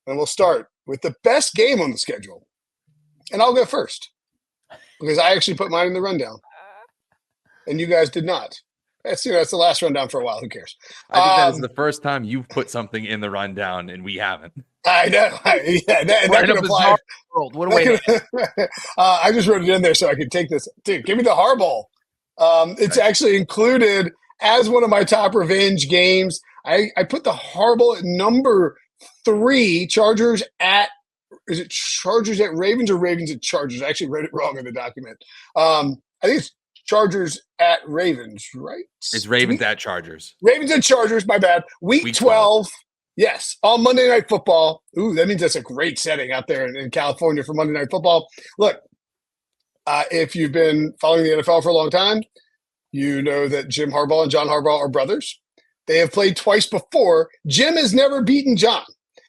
And we'll start with the best game on the schedule. And I'll go first because I actually put mine in the rundown, and you guys did not. That's the last rundown for a while. Who cares? I think that is the first time you've put something in the rundown and we haven't. I know. That We're in can a apply. bizarre world. What do we I just wrote it in there so I could take this. Dude, give me the HARBOWL. It's actually included as one of my top revenge games. I put the HARBOWL at number 3. Chargers at Ravens or Ravens at Chargers? I actually wrote it wrong in the document. I think it's Chargers at Ravens, right? It's Ravens at Chargers. Ravens at Chargers, my bad. Week 12. Yes, on Monday Night Football. Ooh, that means that's a great setting out there in California for Monday Night Football. Look, if you've been following the NFL for a long time, you know that Jim Harbaugh and John Harbaugh are brothers. They have played twice before. Jim has never beaten John.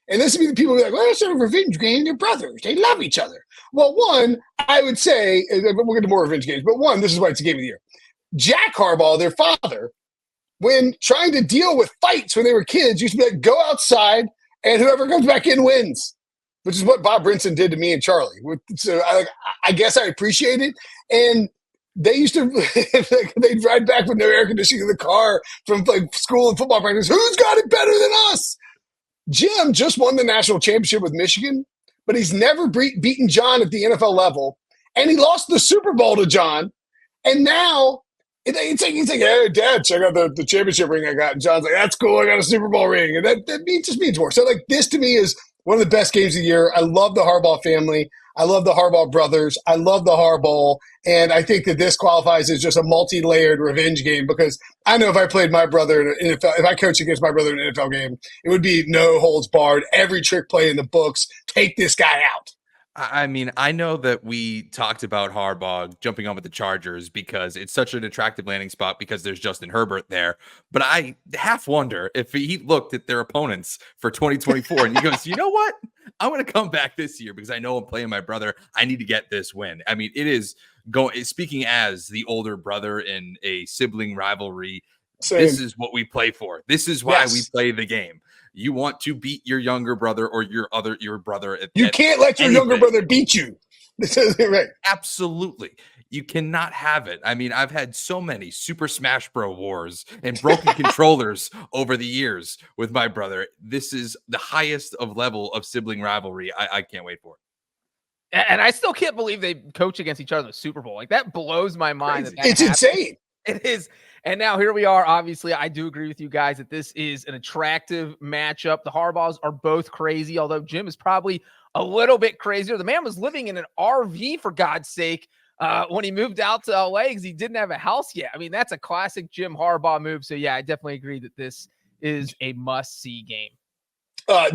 And this would be the people who are like, well, it's not a revenge game. They're brothers. They love each other. Well, one, I would say, we'll get to more revenge games, but one, this is why it's a game of the year. Jack Harbaugh, their father, when trying to deal with fights when they were kids, used to be like, go outside and whoever comes back in wins, which is what Bob Brinson did to me and Charlie. So I guess I appreciate it. And they used to, they'd ride back with no air conditioning in the car from like school and football practice. Who's got it better than us? Jim just won the national championship with Michigan, but he's never beaten John at the NFL level. And he lost the Super Bowl to John. And now he's like, hey, Dad, check out the championship ring I got. And John's like, that's cool. I got a Super Bowl ring. And that just means more. So, like, this to me is one of the best games of the year. I love the Harbaugh family. I love the Harbaugh brothers. I love the HARBOWL. And I think that this qualifies as just a multi-layered revenge game because I know if I played my brother in an NFL, if I coached against my brother in an NFL game, it would be no holds barred, every trick play in the books, take this guy out. I mean, I know that we talked about Harbaugh jumping on with the Chargers because it's such an attractive landing spot because there's Justin Herbert there. But I half wonder if he looked at their opponents for 2024 and he goes, you know what? I'm going to come back this year because I know I'm playing my brother. I need to get this win. I mean, it is going, speaking as the older brother in a sibling rivalry, Same. This is what we play for. This is why we play the game. You want to beat your younger brother or your brother. You can't let your younger brother beat you. This is right. Absolutely. You cannot have it. I mean, I've had so many Super Smash Bros. Wars and broken controllers over the years with my brother. This is the highest of level of sibling rivalry. I can't wait for it. And I still can't believe they coach against each other in the Super Bowl. Like, that blows my mind. It's insane. It is. And now here we are. Obviously, I do agree with you guys that this is an attractive matchup. The Harbaughs are both crazy, although Jim is probably a little bit crazier. The man was living in an RV, for God's sake, when he moved out to LA because he didn't have a house yet. I mean, that's a classic Jim Harbaugh move. So, yeah, I definitely agree that this is a must-see game.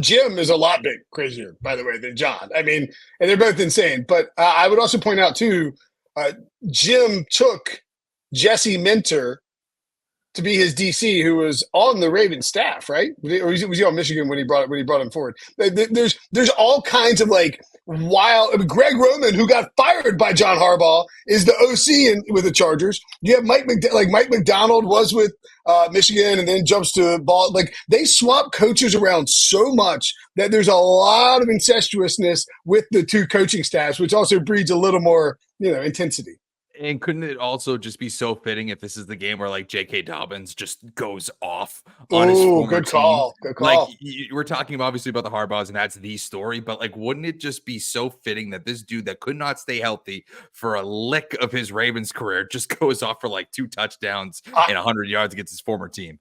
Jim is a lot big crazier, by the way, than John. I mean, and they're both insane. But I would also point out, too, Jim took Jesse Minter to be his DC, who was on the Ravens staff, right? Or was he on Michigan when he brought him forward? There's all kinds of like wild. I mean, Greg Roman, who got fired by John Harbaugh, is the OC with the Chargers. You have Mike McDonald was with Michigan and then jumps to ball. Like, they swap coaches around so much that there's a lot of incestuousness with the two coaching staffs, which also breeds a little more, intensity. And couldn't it also just be so fitting if this is the game where like J.K. Dobbins just goes off on his former good call. team? Good call. Like, we're talking obviously about the Harbaughs, and that's the story. But like, wouldn't it just be so fitting that this dude that could not stay healthy for a lick of his Ravens career just goes off for like 2 touchdowns and 100 yards against his former team?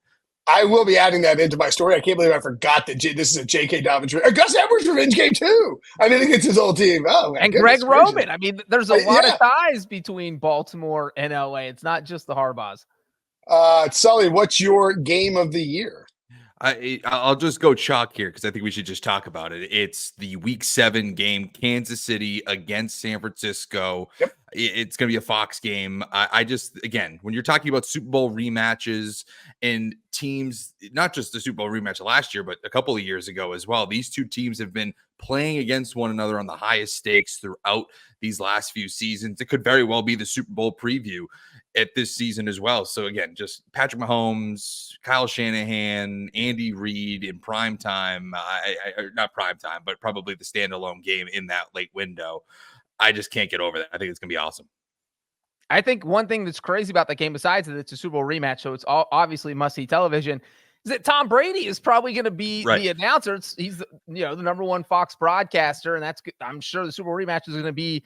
I will be adding that into my story. I can't believe I forgot that this is a J.K. Dobbins. Gus Edwards revenge game too. I mean, against his old team. Oh, and Greg Roman. I mean, there's a lot of ties between Baltimore and L.A. It's not just the Harbaughs. Sully, what's your game of the year? I'll just go chalk here because I think we should just talk about it. It's the Week 7 game, Kansas City against San Francisco. Yep. It's going to be a Fox game. I just, again, when you're talking about Super Bowl rematches and teams, not just the Super Bowl rematch last year, but a couple of years ago as well, these two teams have been playing against one another on the highest stakes throughout these last few seasons. It could very well be the Super Bowl preview. at this season as well. So again, just Patrick Mahomes, Kyle Shanahan, Andy Reid in prime time, not prime time, but probably the standalone game in that late window. I just can't get over that. I think it's going to be awesome. I think one thing that's crazy about that game, besides that it's a Super Bowl rematch, so it's all obviously must-see television, is that Tom Brady is probably going to be the announcer. He's the number one Fox broadcaster, and that's good. I'm sure the Super Bowl rematch is going to be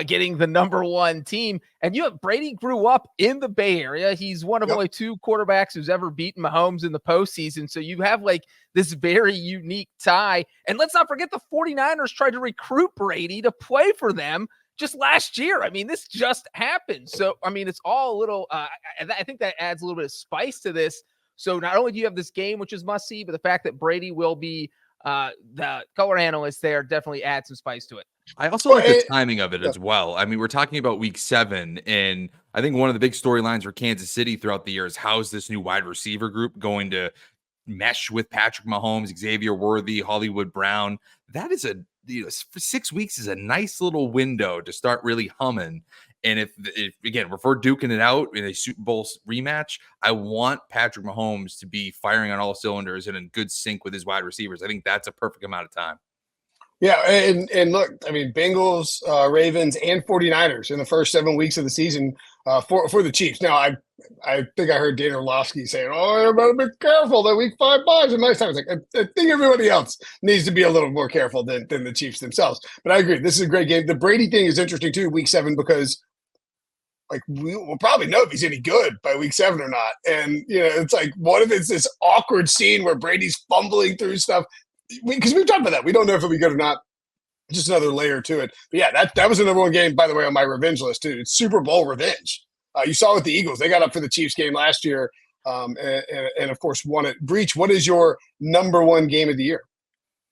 getting the number one team. And Brady grew up in the Bay Area. He's one of only two quarterbacks who's ever beaten Mahomes in the postseason. So you have like this very unique tie. And let's not forget the 49ers tried to recruit Brady to play for them just last year. I mean, this just happened. So, I mean, it's all a little, I think that adds a little bit of spice to this. So not only do you have this game, which is must see, but the fact that Brady will be the color analyst there definitely adds some spice to it. I also like the timing of it as well. I mean, we're talking about week 7, and I think one of the big storylines for Kansas City throughout the year is how is this new wide receiver group going to mesh with Patrick Mahomes, Xavier Worthy, Hollywood Brown. That is for 6 weeks is a nice little window to start really humming. And if again, if we're duking it out in a Super Bowl rematch, I want Patrick Mahomes to be firing on all cylinders and in good sync with his wide receivers. I think that's a perfect amount of time. Yeah, and look, I mean, Bengals, Ravens, and 49ers in the first 7 weeks of the season for the Chiefs. Now, I think I heard Dan Orlovsky saying, "Oh, everybody be careful that week 5 buys." And most times, like I think everybody else needs to be a little more careful than the Chiefs themselves. But I agree, this is a great game. The Brady thing is interesting too, week 7, because like we'll probably know if he's any good by week 7 or not. And it's like, what if it's this awkward scene where Brady's fumbling through stuff? Because we've talked about that. We don't know if it'll be good or not. Just another layer to it. But yeah, that was the number one game, by the way, on my revenge list too. It's Super Bowl revenge. You saw with the Eagles, they got up for the Chiefs game last year, and of course won it. Breach, what is your number one game of the year?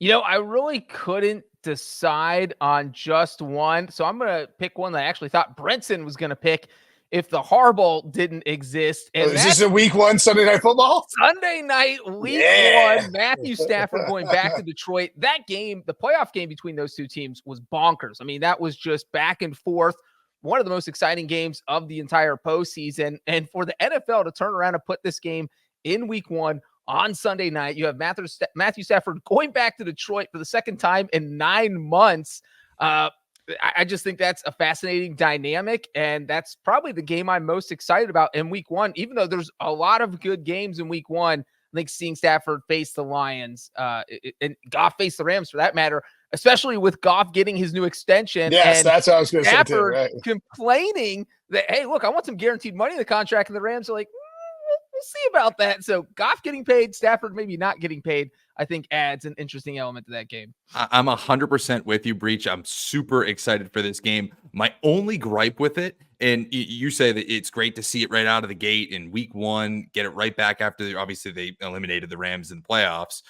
I really couldn't decide on just one, so I'm going to pick one that I actually thought Brenton was going to pick if the HARBOWL didn't exist. And is this a week 1 Sunday Night Football? Sunday night, week 1, Matthew Stafford going back to Detroit. That game, the playoff game between those two teams, was bonkers. I mean, that was just back and forth. One of the most exciting games of the entire postseason. And for the NFL to turn around and put this game in week 1 on Sunday night, you have Matthew Stafford going back to Detroit for the second time in 9 months. I just think that's a fascinating dynamic, and that's probably the game I'm most excited about in week 1, even though there's a lot of good games in week 1. I think seeing Stafford face the Lions and Goff face the Rams for that matter, especially with Goff getting his new extension. Yes, and that's what I was going to say too, right? Complaining that, hey, look, I want some guaranteed money in the contract, and the Rams are like, we'll see about that. So Goff getting paid, Stafford maybe not getting paid, I think adds an interesting element to that game. I'm 100% with you, Breach. I'm super excited for this game. My only gripe with it, and you say that it's great to see it right out of the gate in week 1, get it right back after obviously they eliminated the Rams in the playoffs.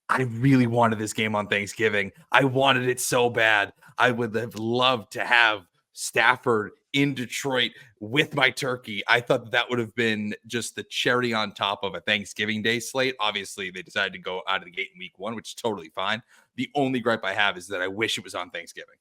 I really wanted this game on Thanksgiving. I wanted it so bad. I would have loved to have Stafford in Detroit with my turkey. I thought that would have been just the cherry on top of a Thanksgiving Day slate. Obviously, they decided to go out of the gate in week 1, which is totally fine. The only gripe I have is that I wish it was on Thanksgiving.